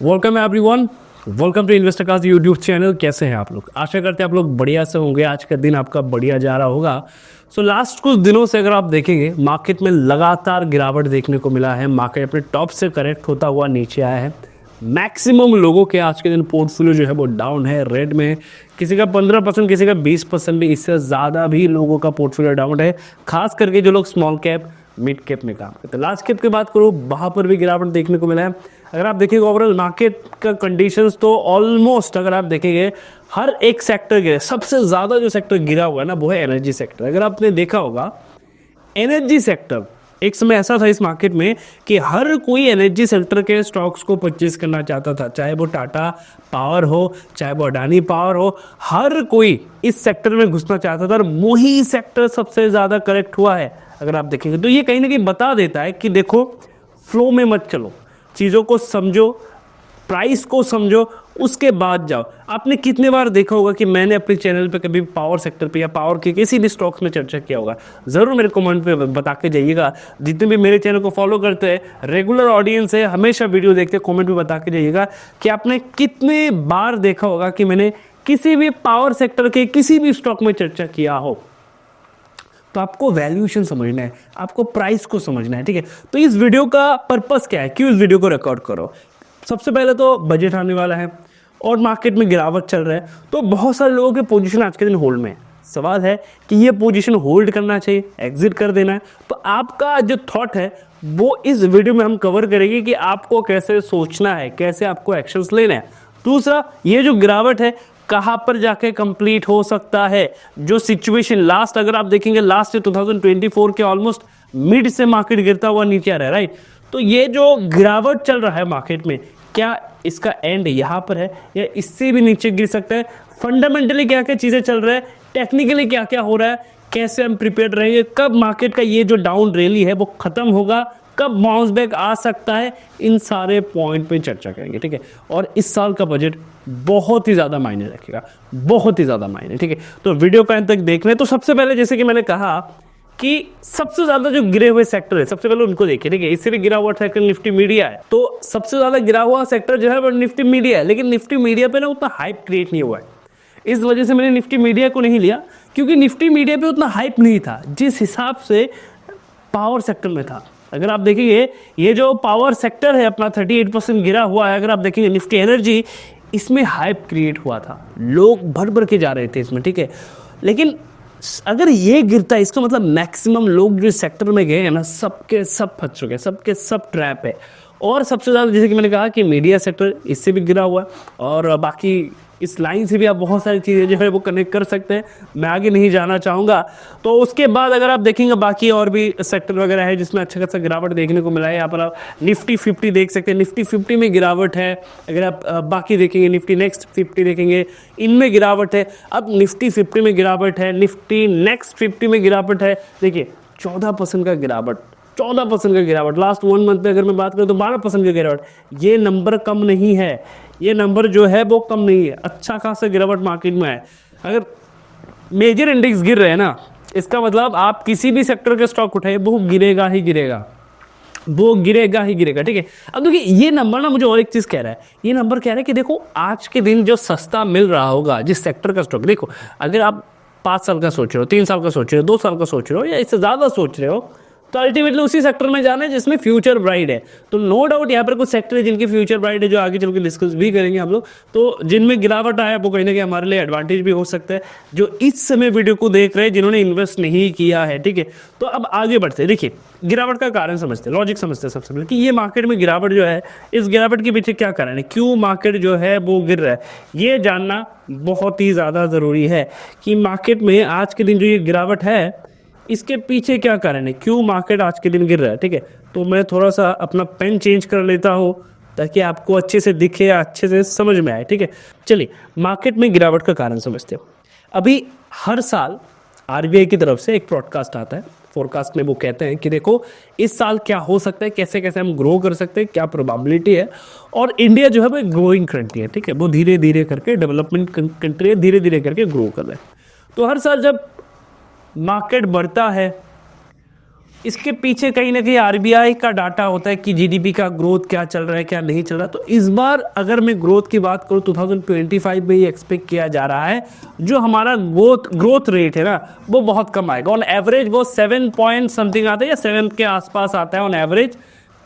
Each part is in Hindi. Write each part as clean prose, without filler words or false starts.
Welcome everyone, welcome to investor cast YouTube channel. कैसे हैं आप लोग? आशा करते हैं आप लोग बढ़िया से होंगे। आज का दिन आपका बढ़िया जा रहा होगा। लास्ट कुछ दिनों से अगर आप देखेंगे मार्केट में लगातार गिरावट देखने को मिला है। मार्केट अपने टॉप से करेक्ट होता हुआ नीचे आया है। मैक्सिमम लोगों के आज के दिन पोर्टफोलियो जो है वो डाउन है, रेड में। किसी का 15%, किसी का 20% भी, इससे ज़्यादा भी लोगों का पोर्टफोलियो डाउन है। खास करके जो लोग स्मॉल कैप मिड कैप में काम करते हैं। लार्ज कैप की बात करूँ, वहाँ पर भी गिरावट देखने को मिला है। अगर आप देखेंगे ओवरऑल मार्केट का कंडीशंस, तो ऑलमोस्ट अगर आप देखेंगे हर एक सेक्टर गिरे। सबसे ज़्यादा जो सेक्टर गिरा हुआ है ना, वो है एनर्जी सेक्टर। अगर आपने देखा होगा, एनर्जी सेक्टर एक समय ऐसा था इस मार्केट में कि हर कोई एनर्जी सेक्टर के स्टॉक्स को परचेज करना चाहता था, चाहे वो टाटा पावर हो, चाहे वो अडानी पावर हो। हर कोई इस सेक्टर में घुसना चाहता था और वही सेक्टर सबसे ज़्यादा करेक्ट हुआ है। अगर आप देखेंगे तो ये कहीं ना कहीं बता देता है कि देखो, फ्लो में मत चलो, चीज़ों को समझो, प्राइस को समझो, उसके बाद जाओ। आपने कितने बार देखा होगा कि मैंने अपने चैनल पे कभी पावर सेक्टर पे या पावर के किसी भी स्टॉक्स में चर्चा किया होगा? ज़रूर मेरे कमेंट पे बता के जाइएगा। जितने भी मेरे चैनल को फॉलो करते हैं, रेगुलर ऑडियंस है, हमेशा वीडियो देखते हैं, कमेंट में बता के जाइएगा कि आपने कितने बार देखा होगा कि मैंने किसी भी पावर सेक्टर के किसी भी स्टॉक में चर्चा किया हो। तो आपको वैल्यूएशन समझना है, आपको प्राइस को समझना है, ठीक है? तो इस वीडियो का पर्पस क्या है, क्यों इस वीडियो को रिकॉर्ड करो? सबसे पहले तो बजट आने वाला है और मार्केट में गिरावट चल रहा है, तो बहुत सारे लोगों के पोजीशन आज के दिन होल्ड में है। सवाल है कि ये पोजीशन होल्ड करना चाहिए, एग्जिट कर देना है। तो आपका जो थॉट है वो इस वीडियो में हम कवर करेंगे कि आपको कैसे सोचना है, कैसे आपको एक्शंस लेना है। दूसरा, ये जो गिरावट है कहाँ पर जाके कंप्लीट हो सकता है। जो सिचुएशन लास्ट, अगर आप देखेंगे लास्ट 2024 के ऑलमोस्ट मिड से मार्केट गिरता हुआ नीचे आ रहा है, राइट? तो ये जो गिरावट चल रहा है मार्केट में, क्या इसका एंड यहाँ पर है या इससे भी नीचे गिर सकता है? फंडामेंटली क्या क्या चीज़ें चल रहा है, टेक्निकली क्या क्या हो रहा है, कैसे हम प्रिपेयर रहेंगे, कब मार्केट का ये जो डाउन रैली है वो खत्म होगा, कब बाउंस बैक आ सकता है, इन सारे पॉइंट पे चर्चा करेंगे, ठीक है? और इस साल का बजट बहुत ही ज़्यादा मायने रखेगा, बहुत ही ज़्यादा मायने, ठीक है? तो वीडियो का अंत तक देख रहे हैं। तो सबसे पहले, जैसे कि मैंने कहा कि सबसे ज़्यादा जो गिरे हुए सेक्टर है, सबसे पहले उनको देखिए, ठीक है? इससे भी गिरा हुआ सेक्टर निफ्टी मीडिया है। तो सबसे ज़्यादा गिरा हुआ सेक्टर जो है वो निफ्टी मीडिया है, लेकिन निफ्टी मीडिया पे ना उतना हाइप क्रिएट नहीं हुआ है। इस वजह से मैंने निफ्टी मीडिया को नहीं लिया, क्योंकि निफ्टी मीडिया पे उतना हाइप नहीं था जिस हिसाब से पावर सेक्टर में था। अगर आप देखेंगे, ये जो पावर सेक्टर है अपना 38% गिरा हुआ है। अगर आप देखेंगे निफ्टी एनर्जी, इसमें हाइप क्रिएट हुआ था, लोग भर भर के जा रहे थे इसमें, ठीक है? लेकिन अगर ये गिरता है, इसका मतलब मैक्सिमम लोग जो सेक्टर में गए हैं ना, सबके सब फंस चुके हैं, सबके सब ट्रैप है। और सबसे ज़्यादा, जैसे कि मैंने कहा कि मीडिया सेक्टर इससे भी गिरा हुआ है, और बाकी इस लाइन से भी आप बहुत सारी चीज़ें जो है वो कनेक्ट कर सकते हैं। मैं आगे नहीं जाना चाहूँगा। तो उसके बाद अगर आप देखेंगे बाकी और भी सेक्टर वगैरह है जिसमें अच्छा खासा गिरावट देखने को मिला है। यहाँ पर आप निफ्टी 50 देख सकते हैं, निफ्टी 50 में गिरावट है। अगर आप बाकी देखेंगे, निफ्टी नेक्स्ट 50 देखेंगे, इनमें गिरावट है। अब निफ्टी 50 में गिरावट है, निफ्टी नेक्स्ट 50 में गिरावट है। देखिए 14% का गिरावट, 14% का गिरावट। लास्ट 1 मंथ में अगर मैं बात करूँ तो 12% की गिरावट। ये नंबर कम नहीं है, ये नंबर जो है वो कम नहीं है। अच्छा खासा गिरावट मार्केट में है। अगर मेजर इंडेक्स गिर रहे हैं ना, इसका मतलब आप किसी भी सेक्टर के स्टॉक उठाए, वो गिरेगा ही गिरेगा, वो गिरेगा ही गिरेगा, ठीक है? अब देखिए, ये नंबर ना मुझे और एक चीज़ कह रहा है। ये नंबर कह रहा है कि देखो, आज के दिन जो सस्ता मिल रहा होगा जिस सेक्टर का स्टॉक, देखो अगर आप 5 साल का सोच रहे हो, 3 साल का सोच रहे हो, 2 साल का सोच रहे हो, या इससे ज़्यादा सोच रहे हो, तो अल्टीमेटली उसी सेक्टर में जाना है जिसमें फ्यूचर ब्राइट है। तो नो डाउट यहाँ पर कुछ सेक्टर है जिनकी फ्यूचर ब्राइट है, जो आगे चल के डिस्कस भी करेंगे हम लोग। तो जिनमें गिरावट आया वो कहीं ना कहीं हमारे लिए एडवांटेज भी हो सकता है, जो इस समय वीडियो को देख रहे हैं, जिन्होंने इन्वेस्ट नहीं किया है, ठीक है? तो अब आगे बढ़ते हैं। देखिए, गिरावट का कारण समझते हैं, लॉजिक समझते हैं सबसे पहले कि ये मार्केट में गिरावट जो है, इस गिरावट के पीछे क्या कारण है, क्यों मार्केट जो है वो गिर रहा है। ये जानना बहुत ही ज़्यादा ज़रूरी है कि मार्केट में आज के दिन जो ये गिरावट है, इसके पीछे क्या कारण है, क्यों मार्केट आज के दिन गिर रहा है, ठीक है? तो मैं थोड़ा सा अपना पेन चेंज कर लेता हूँ ताकि आपको अच्छे से दिखे या अच्छे से समझ में आए, ठीक है? चलिए, मार्केट में गिरावट का कारण समझते हो। अभी हर साल आरबीआई की तरफ से एक ब्रॉडकास्ट आता है, फोरकास्ट में वो कहते हैं कि देखो इस साल क्या हो सकता है, कैसे कैसे हम ग्रो कर सकते हैं, क्या प्रोबेबिलिटी है। और इंडिया जो है वो एक ग्रोइंग कंट्री है, ठीक है? वो धीरे धीरे करके डेवलपमेंट कंट्री है, धीरे धीरे करके ग्रो कर रहा है। तो हर साल जब मार्केट बढ़ता है इसके पीछे कहीं ना कहीं आरबीआई का डाटा होता है कि जीडीपी का ग्रोथ क्या चल रहा है क्या नहीं चल रहा। तो इस बार अगर मैं ग्रोथ की बात करूँ 2025 में ये एक्सपेक्ट किया जा रहा है जो हमारा ग्रोथ रेट है ना वो बहुत कम आएगा। ऑन एवरेज वो 7 पॉइंट समथिंग आता है या 7 के आसपास आता है ऑन एवरेज।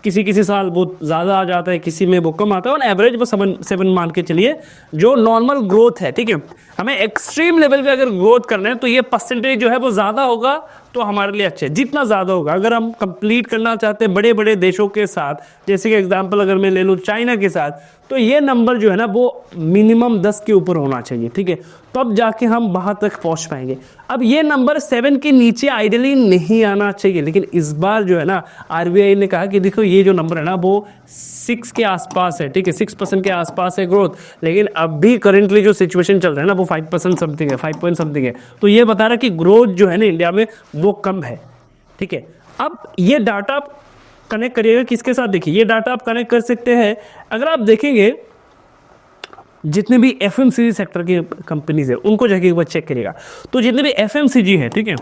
किसी किसी साल वो ज़्यादा आ जाता है, किसी में वो कम आता है। ऑन एवरेज वो 7 मान के चलिए जो नॉर्मल ग्रोथ है। ठीक है, हमें एक्सट्रीम लेवल पे अगर ग्रोथ करना है तो ये परसेंटेज जो है वो ज़्यादा होगा तो हमारे लिए अच्छा है। जितना ज़्यादा होगा, अगर हम कंप्लीट करना चाहते हैं बड़े बड़े देशों के साथ, जैसे कि एग्जांपल अगर मैं ले लूँ चाइना के साथ, तो ये नंबर जो है ना वो मिनिमम 10 के ऊपर होना चाहिए। ठीक है, तब जाके हम वहाँ तक पहुँच पाएंगे। अब ये नंबर 7 के नीचे आइडियली नहीं आना चाहिए, लेकिन इस बार जो है ना आरबीआई ने कहा कि देखो ये जो नंबर है ना वो 6 के आसपास है। ठीक है, 6% के आसपास है ग्रोथ, लेकिन अभी करेंटली जो सिचुएशन चल रहा है ना वो 5% समथिंग है, 5 पॉइंट समथिंग है। तो ये बता रहा है कि ग्रोथ जो है ना इंडिया में वो कम है। ठीक है, अब ये डाटा आप कनेक्ट करिएगा किसके साथ, देखिए ये डाटा आप कनेक्ट कर सकते हैं। अगर आप देखेंगे जितने भी एफएमसीजी सेक्टर की कंपनीज है उनको जाके एक बार चेक करिएगा। तो जितने भी एफएमसीजी है, ठीक है,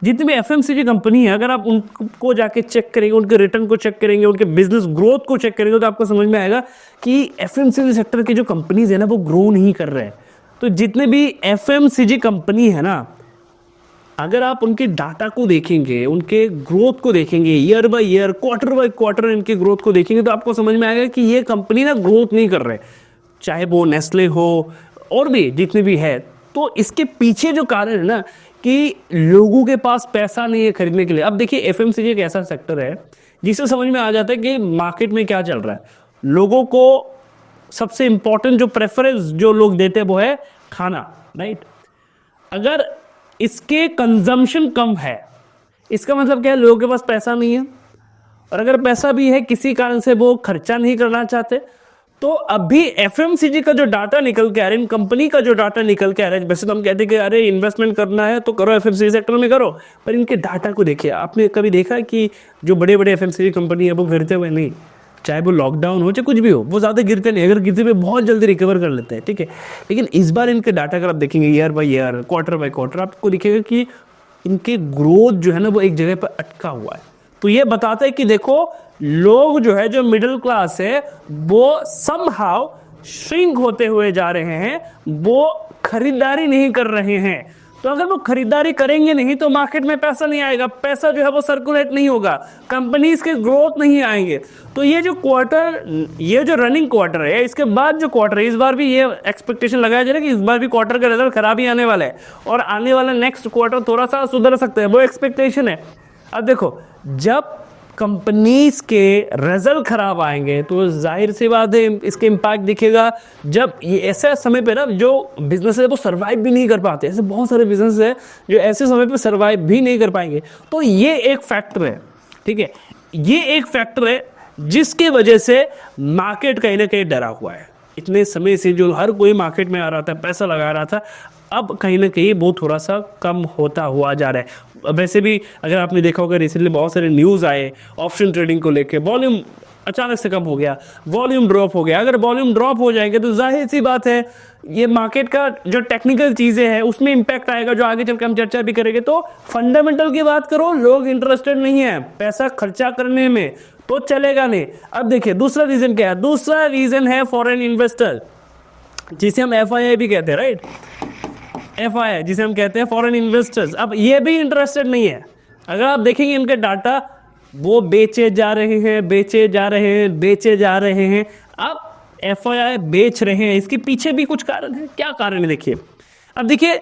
जितनी भी एफएमसीजी कंपनी है अगर आप उनको जाके चेक करेंगे, उनके रिटर्न को चेक करेंगे, उनके बिजनेस ग्रोथ को चेक करेंगे तो आपको समझ में आएगा कि एफएमसीजी सेक्टर की जो कंपनीज है ना वो ग्रो नहीं कर रहे हैं। तो जितने भी एफएमसीजी कंपनी है ना, अगर आप उनके डाटा को देखेंगे, उनके ग्रोथ को देखेंगे, year by year, quarter by quarter इनके ग्रोथ को देखेंगे तो आपको समझ में आएगा कि ये कंपनी ना ग्रोथ नहीं कर रहे, चाहे वो नेस्ले हो और भी जितने भी है। तो इसके पीछे जो कारण है ना कि लोगों के पास पैसा नहीं है खरीदने के लिए। अब देखिए एफएमसीजी एक ऐसा सेक्टर है जिससे समझ में आ जाता है कि मार्केट में क्या चल रहा है। लोगों को सबसे इंपॉर्टेंट जो प्रेफरेंस जो लोग देते हैं वो है खाना, राइट। अगर इसके कंजम्पशन कम है, इसका मतलब क्या है, लोगों के पास पैसा नहीं है, और अगर पैसा भी है किसी कारण से वो खर्चा नहीं करना चाहते। तो अभी एफएमसीजी का जो डाटा निकल के आ रहा है, इन कंपनी का जो डाटा निकल के आ रहा है, वैसे तो हम कहते हैं कि अरे इन्वेस्टमेंट करना है तो करो एफएमसीजी सेक्टर में करो, पर इनके डाटा को देखिए। आपने कभी देखा कि जो बड़े बड़े एफएमसीजी कंपनी है वो गिरते हुए नहीं, चाहे वो लॉकडाउन हो चाहे कुछ भी हो, वो ज़्यादा गिरते नहीं, अगर गिरते हुए बहुत जल्दी रिकवर कर लेते हैं। ठीक है, लेकिन इस बार इनके डाटा अगर आप देखेंगे year by year, quarter by quarter, आपको दिखेगा कि इनके ग्रोथ जो है ना वो एक जगह पर अटका हुआ है। तो ये बताता है कि देखो लोग जो है, जो मिडिल क्लास है, वो समहाउ श्रिंक होते हुए जा रहे हैं, वो खरीदारी नहीं कर रहे हैं। तो अगर वो खरीदारी करेंगे नहीं तो मार्केट में पैसा नहीं आएगा, पैसा जो है वो सर्कुलेट नहीं होगा, कंपनीज के ग्रोथ नहीं आएंगे। तो ये जो क्वार्टर, ये जो रनिंग क्वार्टर है, इसके बाद जो क्वार्टर है, इस बार भी ये एक्सपेक्टेशन लगाया जा रहा है कि इस बार भी क्वार्टर का रिजल्ट खराब ही आने वाला है और आने वाला नेक्स्ट क्वार्टर थोड़ा सा सुधर सकता है, वो एक्सपेक्टेशन है। अब देखो जब कंपनीज के रिजल्ट खराब आएंगे तो जाहिर सी बात है इसके इम्पैक्ट दिखेगा। जब ये ऐसे समय पे ना जो बिजनेस है वो सर्वाइव भी नहीं कर पाते, ऐसे बहुत सारे बिजनेस है जो ऐसे समय पे सर्वाइव भी नहीं कर पाएंगे। तो ये एक फैक्टर है, ठीक है, ये एक फैक्टर है जिसके वजह से मार्केट कहीं ना कहीं डरा हुआ है। इतने समय से जो हर कोई मार्केट में आ रहा था, पैसा लगा रहा था, अब कहीं ना कहीं वो थोड़ा सा कम होता हुआ जा रहा है। वैसे भी अगर आपने देखा होगा रिसेंटली बहुत सारे न्यूज़ आए ऑप्शन ट्रेडिंग को लेके, वॉल्यूम अचानक से कम हो गया, वॉल्यूम ड्रॉप हो गया। अगर वॉल्यूम ड्रॉप हो जाएंगे तो जाहिर सी बात है ये मार्केट का जो टेक्निकल चीज़ें हैं उसमें इंपैक्ट आएगा, जो आगे चल के हम चर्चा भी करेंगे। तो फंडामेंटल की बात करो, लोग इंटरेस्टेड नहीं है पैसा खर्चा करने में, तो चलेगा नहीं। अब देखिए दूसरा रीज़न क्या है, दूसरा रीज़न है फॉरेन इन्वेस्टर, जिसे हम FII भी कहते हैं, राइट, FII जिसे हम कहते हैं फॉरेन इन्वेस्टर्स। अब ये भी इंटरेस्टेड नहीं है। अगर आप देखेंगे इनके डाटा, वो बेचे जा रहे हैं, बेचे जा रहे हैं, बेचे जा रहे हैं। अब FII बेच रहे हैं, इसके पीछे भी कुछ कारण है। क्या कारण है देखिए। अब देखिए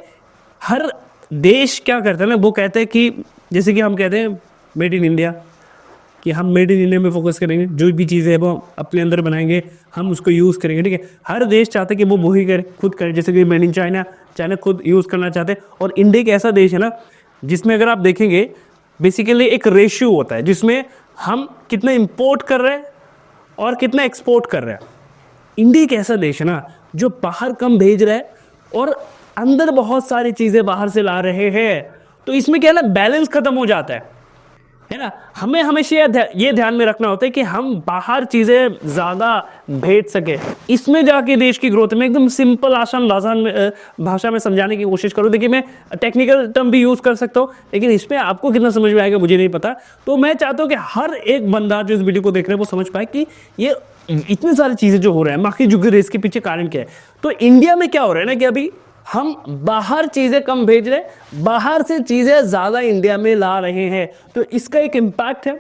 हर देश क्या करता है ना, वो कहते हैं कि जैसे कि हम कहते हैं मेड इन इंडिया, कि हम मेड इन इंडिया में फोकस करेंगे, जो भी चीज़ें हैं वो अपने अंदर बनाएंगे, हम उसको यूज़ करेंगे। ठीक है, हर देश चाहते हैं कि वो वही करे, खुद करे। जैसे कि मेड इन चाइना, चाइना खुद यूज़ करना चाहते हैं। और इंडिया एक ऐसा देश है ना जिसमें अगर आप देखेंगे बेसिकली एक रेशियो होता है जिसमें हम कितना इंपोर्ट कर रहे हैं और कितना एक्सपोर्ट कर रहे हैं। इंडिया एक ऐसा देश है ना जो बाहर कम भेज रहा है और अंदर बहुत सारी चीज़ें बाहर से ला रहे हैं। तो इसमें क्या है ना, बैलेंस खत्म हो जाता है। है ना। हमें हमेशा ये ध्यान में रखना होता है कि हम बाहर चीज़ें ज़्यादा भेज सके। इसमें जाके देश की ग्रोथ में एकदम सिंपल आसान भाषा में समझाने की कोशिश करूँ। देखिए मैं टेक्निकल टर्म भी यूज़ कर सकता हूँ, लेकिन इसमें आपको कितना समझ में आएगा मुझे नहीं पता। तो मैं चाहता हूँ कि हर एक बंदा जो इस वीडियो को देख रहे हैं वो समझ पाए कि ये इतनी सारी चीज़ें जो हो रहा है मार्केट जो गिर रही है, इसके पीछे कारण क्या है। तो इंडिया में क्या हो रहा है ना कि अभी हम बाहर चीजें कम भेज रहे, बाहर से चीजें ज्यादा इंडिया में ला रहे हैं। तो इसका एक इम्पैक्ट है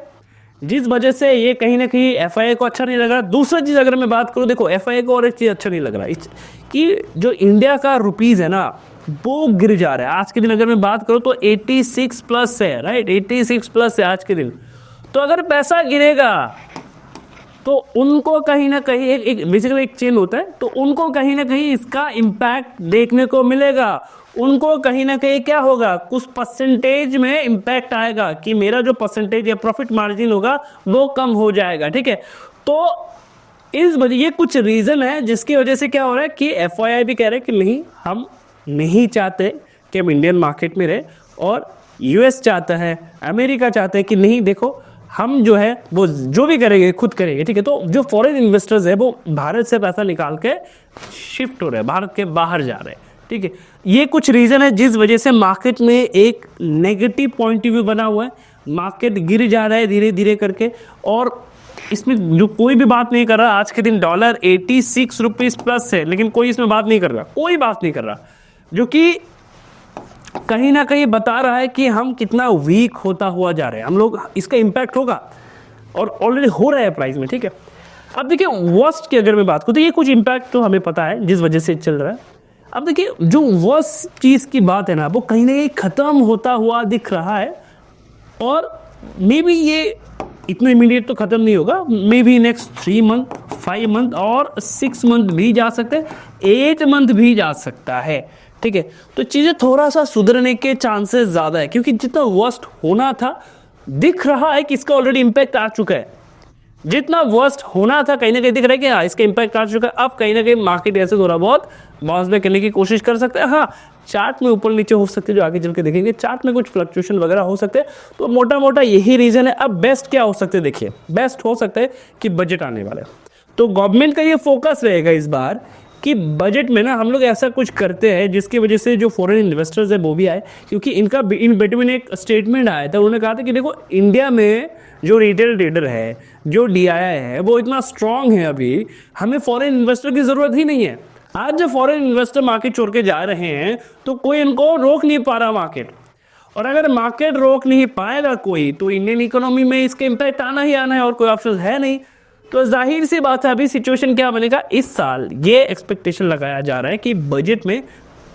जिस वजह से ये कहीं ना कहीं एफआईआई को अच्छा नहीं लग रहा। दूसरा चीज अगर मैं बात करूं, देखो एफआईआई को और एक चीज अच्छा नहीं लग रहा कि जो इंडिया का रुपीज है ना वो गिर जा रहा है। आज के दिन अगर मैं बात करूं तो 86 प्लस है, राइट, 86 प्लस है आज के दिन। तो अगर पैसा गिरेगा तो उनको कहीं ना कहीं एक बेसिकली एक चेन होता है, तो उनको कहीं ना कहीं इसका इम्पैक्ट देखने को मिलेगा। उनको कहीं ना कहीं क्या होगा, कुछ परसेंटेज में इम्पैक्ट आएगा कि मेरा जो परसेंटेज या प्रॉफिट मार्जिन होगा वो कम हो जाएगा, ठीक है। तो इस वजह ये कुछ रीजन है जिसकी वजह से क्या हो रहा है कि एफआईआई भी कह रहे हैं कि नहीं, हम नहीं चाहते कि हम इंडियन मार्केट में रहे, और यूएस चाहता है, अमेरिका चाहता है कि नहीं देखो हम जो है वो जो भी करेंगे खुद करेंगे, ठीक है। तो जो फॉरेन इन्वेस्टर्स है वो भारत से पैसा निकाल के शिफ्ट हो रहे हैं, भारत के बाहर जा रहे हैं, ठीक है। ये कुछ रीजन है जिस वजह से मार्केट में एक नेगेटिव पॉइंट ऑफ व्यू बना हुआ है। मार्केट गिर जा रहा है धीरे धीरे करके, और इसमें जो कोई भी बात नहीं कर रहा। आज के दिन डॉलर 86 रुपीज प्लस है, लेकिन कोई इसमें बात नहीं कर रहा, कोई बात नहीं कर रहा, जो कि कहीं ना कहीं बता रहा है कि हम कितना वीक होता हुआ जा रहे हैं हम लोग। इसका इम्पैक्ट होगा और ऑलरेडी हो रहा है प्राइस में, ठीक है। अब देखिए वर्स्ट की अगर मैं बात करूं तो ये कुछ इम्पैक्ट तो हमें पता है जिस वजह से चल रहा है। अब देखिए जो वर्स्ट चीज की बात है ना वो कहीं ना कहीं खत्म होता हुआ दिख रहा है, और मे बी ये इतना इमीडिएट तो खत्म नहीं होगा। May be next 3 month, 5 month और 6 मंथ भी जा सकते हैं, 8 मंथ भी जा सकता है, ठीक है। तो चीजें थोड़ा सा सुधरने के चांसेस ज्यादा है, क्योंकि जितना वर्स्ट होना था दिख रहा है कि इसका ऑलरेडी इंपैक्ट आ चुका है। जितना वर्स्ट होना था कहीं ना कहीं दिख रहा है कि हाँ इसका इंपैक्ट आ चुका है। अब कहीं ना कहीं मार्केट ऐसे थोड़ा बहुत बाउंस बैक करने की कोशिश कर सकते हैं। हाँ चार्ट में ऊपर नीचे हो सकते हैं, जो आगे चल के देखेंगे चार्ट में कुछ फ्लक्चुएशन वगैरह हो सकते हैं। तो मोटा मोटा यही रीजन है। अब बेस्ट क्या हो सकते हैं, देखिए बेस्ट हो सकता है कि बजट आने वाला है, तो गवर्नमेंट का ये फोकस रहेगा इस बार कि बजट में ना हम लोग ऐसा कुछ करते हैं जिसकी वजह से जो फॉरेन इन्वेस्टर्स है वो भी आए। क्योंकि इनका इन बिटवीन एक स्टेटमेंट आया था, उन्होंने कहा था कि देखो इंडिया में जो रिटेल ट्रेडर है, जो डीआईआई है वो इतना स्ट्रांग है, अभी हमें फॉरेन इन्वेस्टर की जरूरत ही नहीं है। आज जब फॉरेन इन्वेस्टर मार्केट छोड़ के जा रहे हैं तो कोई इनको रोक नहीं पा रहा मार्केट, और अगर मार्केट रोक नहीं पाएगा कोई तो इंडियन इकोनॉमी में इसका इम्पैक्ट आना ही आना है, और कोई ऑप्शन है नहीं। तो जाहिर सी बात है अभी सिचुएशन क्या बनेगा, इस साल ये एक्सपेक्टेशन लगाया जा रहा है कि बजट में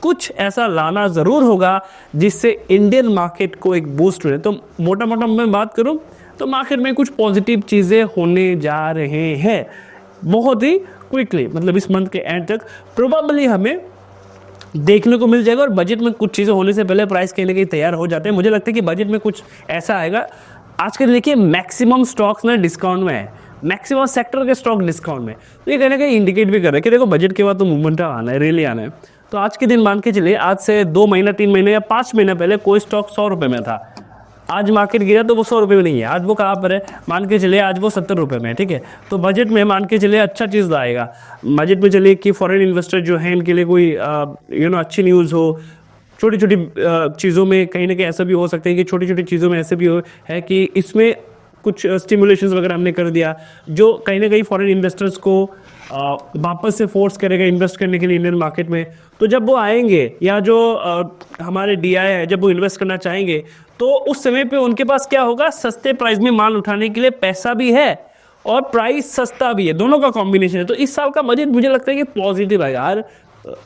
कुछ ऐसा लाना जरूर होगा जिससे इंडियन मार्केट को एक बूस्ट मिले। तो मोटा मोटा मैं बात करूं तो मार्केट में कुछ पॉजिटिव चीजें होने जा रहे हैं बहुत ही क्विकली, मतलब इस मंथ के एंड तक प्रोबेबली हमें देखने को मिल जाएगा। और बजट में कुछ चीज़ें होने से पहले प्राइस कहीं ना कहीं तैयार हो जाते हैं। मुझे लगता है कि बजट में कुछ ऐसा आएगा। आजकल देखिए मैक्सिमम स्टॉक्स ना डिस्काउंट में है, मैक्सिमम सेक्टर के स्टॉक डिस्काउंट में, तो ये कहीं ना कहीं इंडिकेट भी कर रहा है कि देखो बजट के बाद तो मूवमेंट आना है, रियली आना है। तो आज के दिन मान के चलिए आज से 2 महीना 3 महीने या 5 महीना पहले कोई स्टॉक 100 रुपये में था, आज मार्केट गिरा तो वो 100 रुपये में नहीं है, आज वो कहाँ पर है, मान के चलिए आज वो 70 रुपये में है, ठीक है। तो बजट में मान के चलिए अच्छा चीज़ लाएगा। बजट में चलिए कि फॉरेन इन्वेस्टर जो है इनके लिए कोई अच्छी न्यूज़ हो। छोटी छोटी चीज़ों में कहीं ना कहीं ऐसा भी हो सकता है कि छोटी छोटी चीज़ों में ऐसे भी हो है कि इसमें कुछ स्टिमुलेशंस वगैरह हमने कर दिया जो कहीं ना कहीं फॉरेन इन्वेस्टर्स को वापस से फोर्स करेगा इन्वेस्ट करने के लिए इंडियन मार्केट में। तो जब वो आएंगे या जो हमारे डीआई है जब वो इन्वेस्ट करना चाहेंगे तो उस समय पे उनके पास क्या होगा, सस्ते प्राइस में माल उठाने के लिए पैसा भी है और प्राइस सस्ता भी है, दोनों का कॉम्बिनेशन है। तो इस साल का बजट मुझे लगता है कि पॉजिटिव है यार।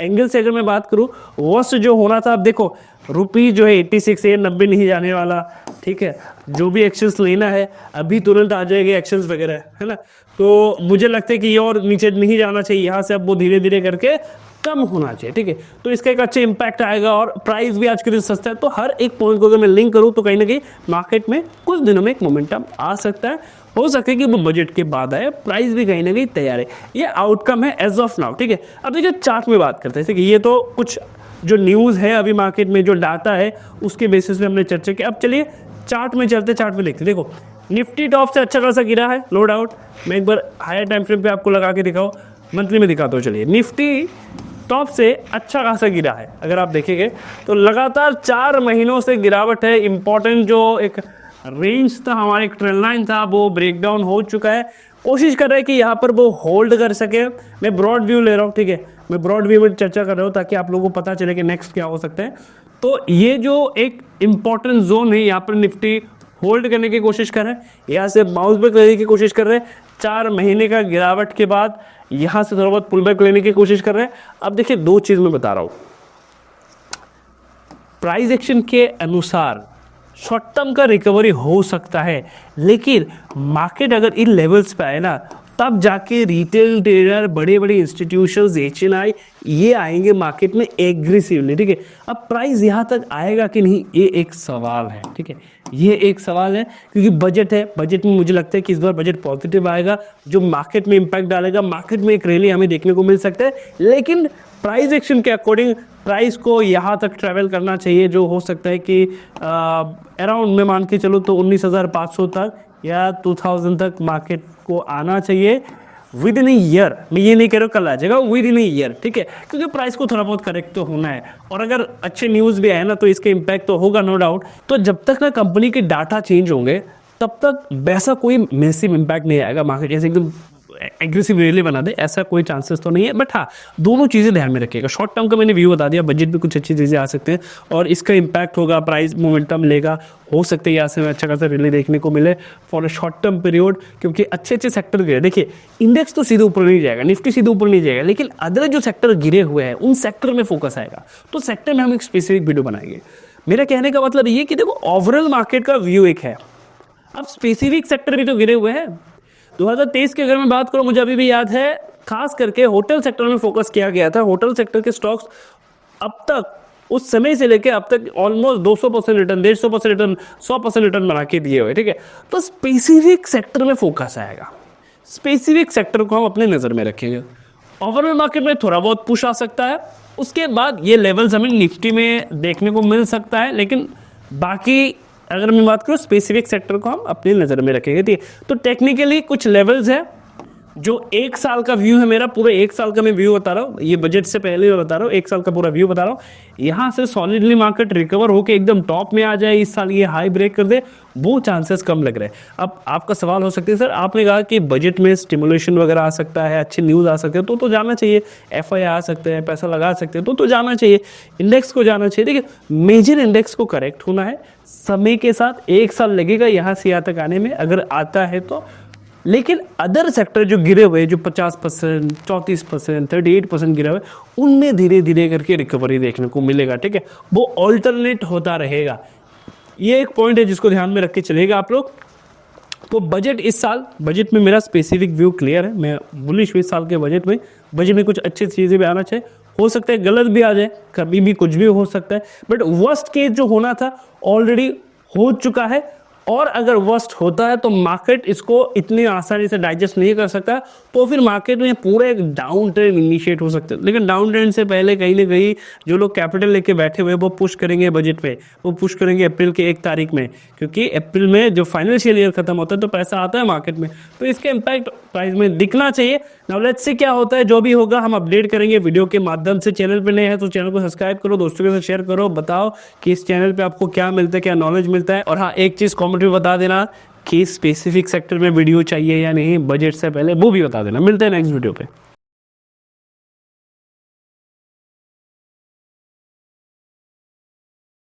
एंगल से अगर मैं बात करूं वर्स्ट जो होना था, अब देखो रुपी जो है 86 से 90 नहीं जाने वाला, ठीक है। जो भी एक्शंस लेना है अभी तुरंत आ जाएंगे एक्शंस वगैरह, है ना। तो मुझे लगता है कि ये और नीचे नहीं जाना चाहिए, यहाँ से अब वो धीरे धीरे करके कम होना चाहिए, ठीक है। तो इसका एक अच्छा इंपैक्ट आएगा और प्राइस भी आज के दिन सस्ता है। तो हर एक पॉइंट को अगर मैं लिंक करूँ तो कहीं ना कहीं मार्केट में कुछ दिनों में एक मोमेंटम आ सकता है। हो सकता है कि वो बजट के बाद आए, प्राइस भी कहीं ना कहीं तैयार है। ये आउटकम है एज ऑफ नाउ, ठीक है। अब देखिए चार्ट में बात करते हैं, ठीक है। ये तो कुछ जो न्यूज़ है अभी मार्केट में जो डाटा है उसके बेसिस पे हमने चर्चा की। अब चलिए चार्ट में चलते, चार्ट में देखते, देखो निफ्टी टॉप से अच्छा खासा गिरा है, नो डाउट। मैं एक बार हायर टाइम फ्रेम पे आपको लगा के दिखाऊं, मंथली में दिखाता हूँ। चलिए, निफ्टी टॉप से अच्छा खासा गिरा है, अगर आप देखेंगे तो लगातार 4 महीनों से गिरावट है। इंपॉर्टेंट जो एक रेंज था हमारे, एक ट्रेंड लाइन था, वो ब्रेक डाउन हो चुका है। कोशिश कर रहे हैं कि यहाँ पर वो होल्ड कर सके। मैं ब्रॉड व्यू ले रहा हूँ, ठीक है, मैं ब्रॉड व्यू में चर्चा कर रहा हूँ ताकि आप लोगों को पता चले कि नेक्स्ट क्या हो सकता है। तो ये जो एक इंपॉर्टेंट जोन है, यहाँ पर निफ्टी होल्ड करने की कोशिश कर रहे हैं, यहाँ से बाउंस बैक लेने की कोशिश कर रहे हैं। 4 महीने का गिरावट के बाद यहाँ से थोड़ा बहुत पुल बैक लेने की कोशिश कर रहे हैं। अब देखिए, 2 चीज़ मैं बता रहा हूँ। प्राइस एक्शन के अनुसार शॉर्ट टर्म का रिकवरी हो सकता है, लेकिन मार्केट अगर इन लेवल्स पे आए ना, तब जाके रिटेल ट्रेडर, बड़े बड़े इंस्टीट्यूशंस, HNI ये आएंगे मार्केट में एग्रेसिवली, ठीक है। अब प्राइस यहाँ तक आएगा कि नहीं, ये एक सवाल है, ठीक है, ये एक सवाल है, क्योंकि बजट है। बजट में मुझे लगता है कि इस बार बजट पॉजिटिव आएगा, जो मार्केट में इम्पैक्ट डालेगा। मार्केट में एक रैली हमें देखने को मिल सकता है, लेकिन प्राइस एक्शन के अकॉर्डिंग प्राइस को यहाँ तक ट्रैवल करना चाहिए, जो हो सकता है कि अराउंड में मान के चलो तो 19,500 तक या 2000 तक मार्केट को आना चाहिए विद इन ईयर। मैं ये नहीं कह रहा हूँ कल आ जाएगा, विद इन ईयर, ठीक है, क्योंकि प्राइस को थोड़ा बहुत करेक्ट तो होना है। और अगर अच्छे न्यूज़ भी आए ना, तो इसके इम्पैक्ट तो होगा, नो डाउट। तो जब तक ना कंपनी के डाटा चेंज होंगे, तब तक वैसा कोई मैसिव इम्पैक्ट नहीं आएगा मार्केट जैसे एकदम एग्रेसिव रैली बना दे, ऐसा कोई चांसेस तो नहीं है। बट हाँ, दोनों चीज़ें ध्यान में रखिएगा। शॉर्ट टर्म का मैंने व्यू बता दिया, बजट में कुछ अच्छी चीज़ें आ सकते हैं और इसका इम्पैक्ट होगा, प्राइस मोमेंटम लेगा, हो सकता है यहाँ से अच्छा खासा रैली देखने को मिले for a short term period, क्योंकि अच्छे अच्छे सेक्टर गिरे। देखिए, इंडेक्स तो सीधे ऊपर नहीं जाएगा, निफ्टी सीधे ऊपर नहीं जाएगा, लेकिन अदर जो सेक्टर गिरे हुए हैं उन सेक्टर में फोकस आएगा। तो सेक्टर में हम एक स्पेसिफिक वीडियो बनाएंगे। मेरा कहने का मतलब ये कि देखो, ओवरऑल मार्केट का व्यू एक है, अब स्पेसिफिक सेक्टर भी तो गिरे हुए हैं। 2023 की अगर मैं बात करूं, मुझे अभी भी याद है, खास करके होटल सेक्टर में फोकस किया गया था। होटल सेक्टर के स्टॉक्स अब तक, उस समय से लेके अब तक ऑलमोस्ट 200% रिटर्न, 150% रिटर्न, 100% रिटर्न बना के दिए हुए, ठीक है। तो स्पेसिफिक सेक्टर में फोकस आएगा, स्पेसिफिक सेक्टर को हम अपने नज़र में रखेंगे। ओवरऑल मार्केट में थोड़ा बहुत पुश आ सकता है, उसके बाद ये लेवल्स हमें निफ्टी में देखने को मिल सकता है, लेकिन बाकी अगर मैं बात करूँ स्पेसिफिक सेक्टर को हम अपनी नज़र में रखेंगे, ठीक है। तो टेक्निकली कुछ लेवल्स है, जो 1 साल का व्यू है मेरा, पूरा 1 साल का मैं व्यू बता रहा हूँ, ये बजट से पहले मैं बता रहा हूँ, 1 साल का पूरा व्यू बता रहा हूँ। यहाँ से सॉलिडली मार्केट रिकवर होकर एकदम टॉप में आ जाए, इस साल ये हाई ब्रेक कर दे, वो चांसेस कम लग रहे हैं। अब आपका सवाल हो सकता है, सर आपने कहा कि बजट में स्टिमुलेशन वगैरह आ सकता है, अच्छे न्यूज़ आ सकते हैं, तो जाना चाहिए, FI आ सकते हैं, पैसा लगा सकते हैं, तो जाना चाहिए, इंडेक्स को जाना चाहिए। देखिए, मेजर इंडेक्स को करेक्ट होना है, समय के साथ 1 साल लगेगा यहाँ से यहाँ तक आने में, अगर आता है तो। लेकिन अदर सेक्टर जो गिरे हुए, जो 50%, 34%, 38% गिरे हुए, उनमें धीरे धीरे करके रिकवरी देखने को मिलेगा, ठीक है। वो ऑल्टरनेट होता रहेगा। ये एक पॉइंट है जिसको ध्यान में रख के चलेगा आप लोग। तो बजट इस साल, बजट में मेरा स्पेसिफिक व्यू क्लियर है, मैं बुलिश हूँ इस साल के बजट में कुछ अच्छी चीज़ें भी आना चाहिए, हो सकता है गलत भी आ जाए, कभी भी कुछ भी हो सकता है, बट वर्स्ट केस जो होना था ऑलरेडी हो चुका है। और अगर वर्स्ट होता है तो मार्केट इसको इतनी आसानी से डाइजेस्ट नहीं कर सकता, तो फिर मार्केट में पूरा एक डाउन ट्रेंड इनिशिएट हो सकता है। लेकिन डाउन ट्रेंड से पहले कहीं ना कहीं जो लोग कैपिटल लेके बैठे हुए वो पुश करेंगे बजट पे, वो पुश करेंगे अप्रैल के 1 तारीख में, क्योंकि अप्रैल में जो फाइनेंशियल ईयर खत्म होता है तो पैसा आता है मार्केट में, तो इसका इम्पैक्ट प्राइस में दिखना चाहिए। नाउ लेट्स से क्या होता है, जो भी होगा हम अपडेट करेंगे वीडियो के माध्यम से। चैनल पर नए हैं तो चैनल को सब्सक्राइब करो, दोस्तों के साथ शेयर करो, बताओ कि इस चैनल पे आपको क्या मिलता है, क्या नॉलेज मिलता है। और हाँ, एक चीज़ कॉमेंट में बता देना कि स्पेसिफिक सेक्टर में वीडियो चाहिए या नहीं बजट से पहले, वो भी बता देना। मिलते हैं नेक्स्ट वीडियो पे।